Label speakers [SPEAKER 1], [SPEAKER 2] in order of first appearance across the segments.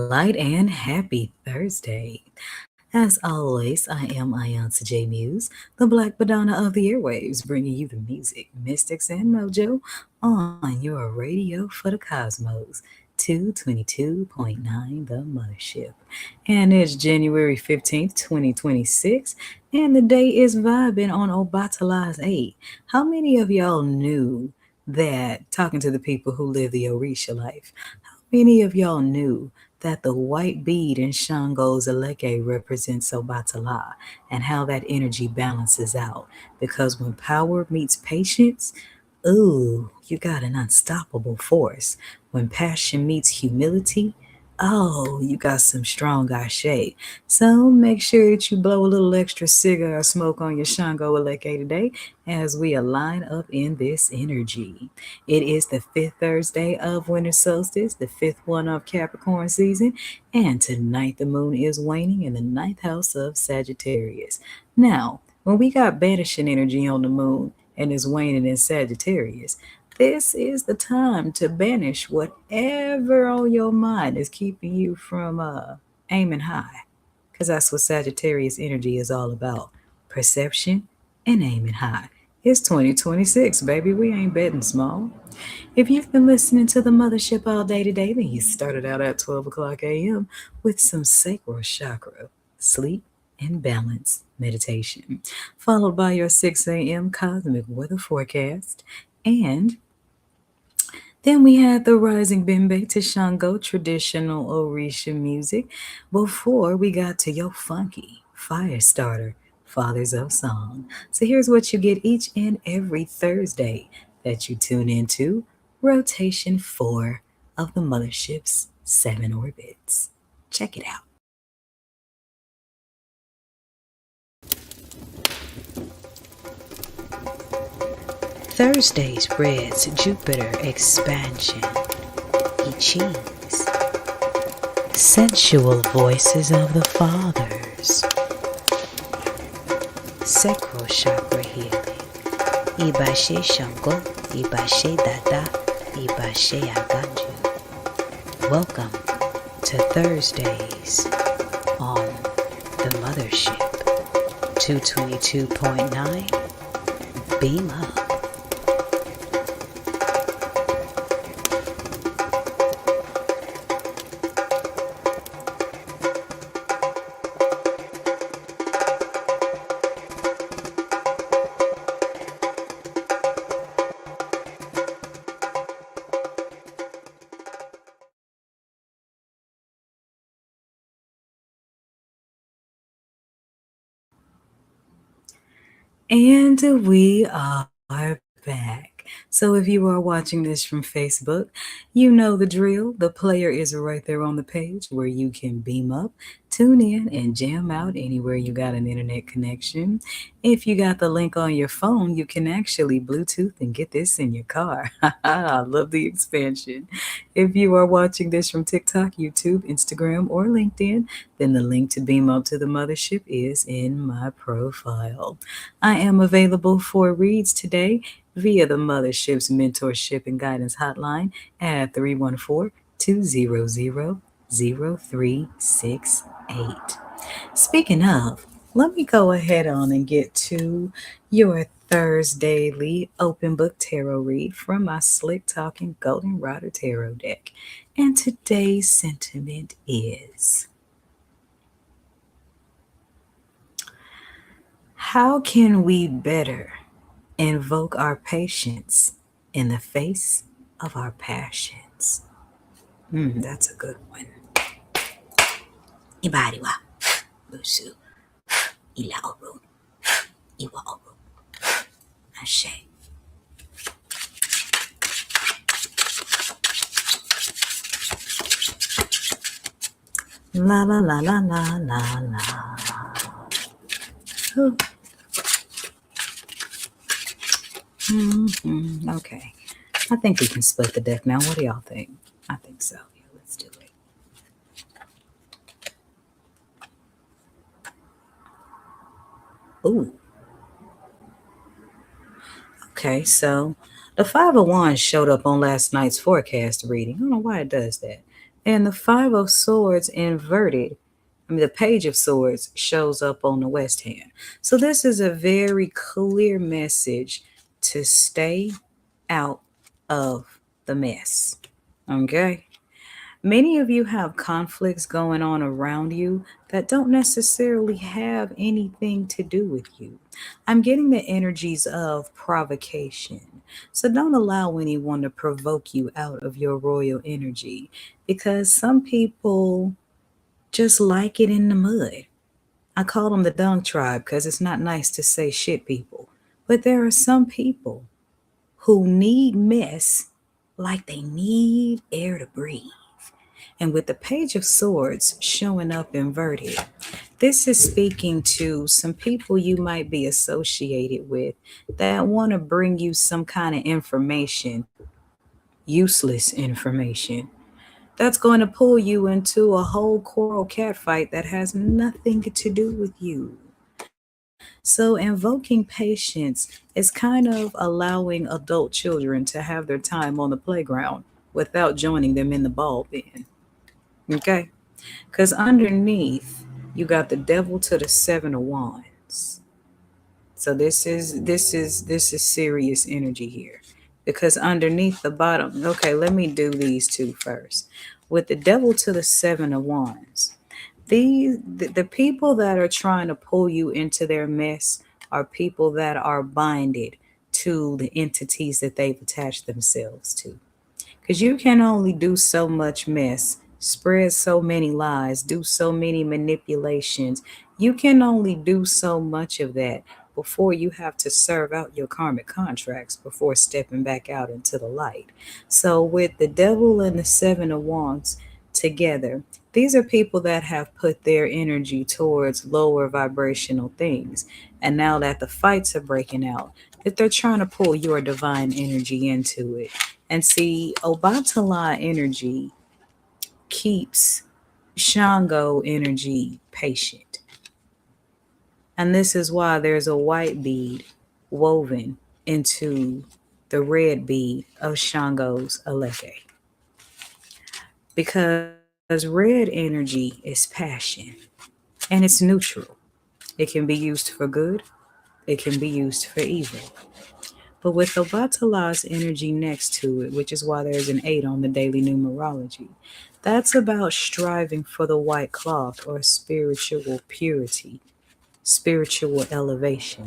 [SPEAKER 1] light and happy Thursday. As always, I am iiIYansaje Muse, the Black Madonna of the airwaves, bringing you the music, mystics, and mojo on your radio for the cosmos. 222.9 The Mothership. And it's January 15th, 2026, and the day is vibing on Obatala's 8. How many of y'all knew that, talking to the people who live the Orisha life, many of y'all knew that the white bead in Sango's eleke represents Obatala and how that energy balances out. Because when power meets patience, ooh, you got an unstoppable force. When passion meets humility, oh, you got some strong shade. So make sure that you blow a little extra cigar smoke on your Shango eleke today as we align up in this energy. It is the fifth Thursday of winter solstice, the fifth one of Capricorn season, and tonight the moon is waning in the ninth house of Sagittarius. Now, when we got banishing energy on the moon and is waning in Sagittarius, this is the time to banish whatever on your mind is keeping you from aiming high. Because that's what Sagittarius energy is all about, perception and aiming high. It's 2026, baby. We ain't betting small. If you've been listening to the Mothership all day today, then you started out at 12 o'clock a.m. with some sacral chakra, sleep, and balance meditation, followed by your 6 a.m. cosmic weather forecast. And then we had the Rising Bembe to Shango traditional Orisha music before we got to your funky fire starter, Fathers of Song. So here's what you get each and every Thursday that you tune into Rotation 4 of the Mothership's 7 orbits. Check it out. Thursday's Red's Jupiter expansion, I Ching's sensual voices of the fathers, sacral chakra healing, iiiYansaje Shango, iiiYansaje Dada, iiiYansaje Aganju. Welcome to Thursdays on the Mothership, 222.9, beam up. And we are back. So if you are watching this from Facebook, you know the drill. The player is right there on the page where you can beam up, tune in, and jam out anywhere you got an internet connection. If you got the link on your phone, you can actually Bluetooth and get this in your car. I love the expansion. If you are watching this from TikTok, YouTube, Instagram, or LinkedIn, then the link to beam up to the Mothership is in my profile. I am available for reads today via the Mothership's mentorship and guidance hotline at 314-200-0368. Speaking of, let me go ahead on and get to your Thursdayly open book tarot read from my slick talking Golden Rider tarot deck. And today's sentiment is: how can we better invoke our patience in the face of our passions? That's a good one. Ibariwa, Musu, Ila Oru, Iwa Oru, Ashe. La la la la la la la. Okay. I think we can split the deck now. What do y'all think? I think so. Yeah, let's do it. Ooh. Okay, so the Five of Wands showed up on last night's forecast reading. I don't know why it does that. And the Five of Swords inverted, the Page of Swords shows up on the west hand. So this is a very clear message to stay out of the mess. Okay? Many of you have conflicts going on around you that don't necessarily have anything to do with you. I'm getting the energies of provocation. So don't allow anyone to provoke you out of your royal energy, because some people just like it in the mud. I call them the dung tribe because it's not nice to say shit people. But there are some people who need mess like they need air to breathe. And with the Page of Swords showing up inverted, this is speaking to some people you might be associated with that want to bring you some kind of information, useless information, that's going to pull you into a whole coral catfight that has nothing to do with you. So, invoking patience is kind of allowing adult children to have their time on the playground without joining them in the ball bin. Okay? Because underneath, you got the devil to the seven of wands. So this is serious energy here. Because underneath the bottom, okay, let me do these two first. With the devil to the seven of wands, the people that are trying to pull you into their mess are people that are binded to the entities that they've attached themselves to. Because you can only do so much mess, spread so many lies, do so many manipulations. You can only do so much of that before you have to serve out your karmic contracts before stepping back out into the light. So, with the devil and the seven of wands together, these are people that have put their energy towards lower vibrational things. And now that the fights are breaking out, that they're trying to pull your divine energy into it. And see, Obatala energy keeps Shango energy patient. And this is why there's a white bead woven into the red bead of Shango's eleke. Because red energy is passion and it's neutral. It can be used for good, it can be used for evil. But with Obatala's energy next to it, which is why there's an 8 on the daily numerology, that's about striving for the white cloth or spiritual purity, spiritual elevation.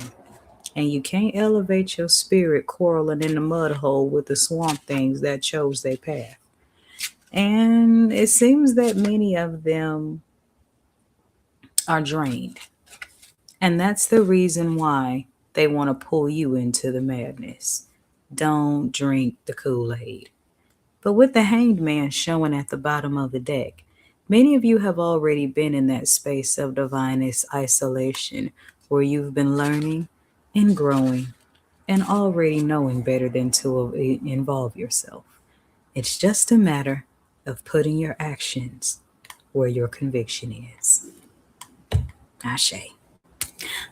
[SPEAKER 1] And you can't elevate your spirit quarreling in the mud hole with the swamp things that chose their path. And it seems that many of them are drained. And that's the reason why they want to pull you into the madness. Don't drink the Kool-Aid. But with the Hanged Man showing at the bottom of the deck, many of you have already been in that space of divinest isolation where you've been learning and growing and already knowing better than to involve yourself. It's just a matter of putting your actions where your conviction is. Ashe.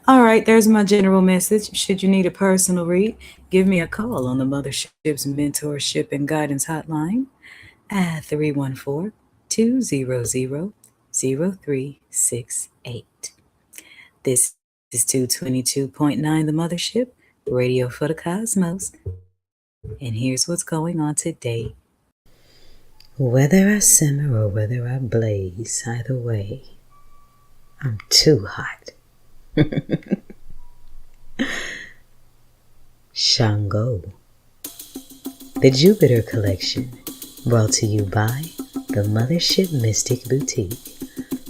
[SPEAKER 1] All right, there's my general message. Should you need a personal read, give me a call on the Mothership's Mentorship and Guidance Hotline at 314-200-0368. This is 222.9 The Mothership, radio for the cosmos. And here's what's going on today. Whether I simmer or whether I blaze, either way, I'm too hot. Sango. The Jupiter Collection, brought to you by the Mothership Mystic Boutique.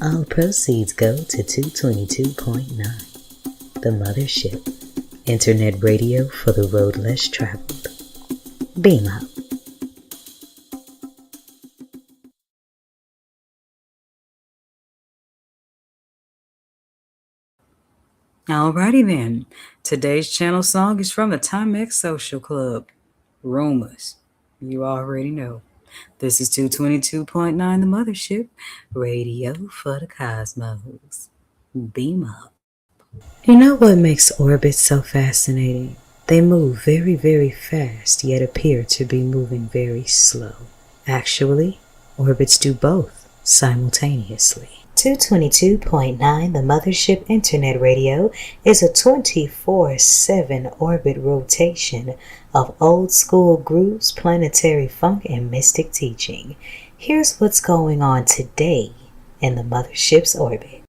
[SPEAKER 1] All proceeds go to 222.9. The Mothership, internet radio for the road less traveled. Beam up. Alrighty then. Today's channel song is from the Timex Social Club. Rumors. You already know. This is 222.9 The Mothership, radio for the cosmos. Beam up. You know what makes Ortbit so fascinating? They move very, very fast, yet appear to be moving very slow. Actually, Orbits do both simultaneously. 222.9, the Mothership Internet Radio, is a 24/7 orbit rotation of old school grooves, planetary funk, and mystic teaching. Here's what's going on today in the Mothership's orbit.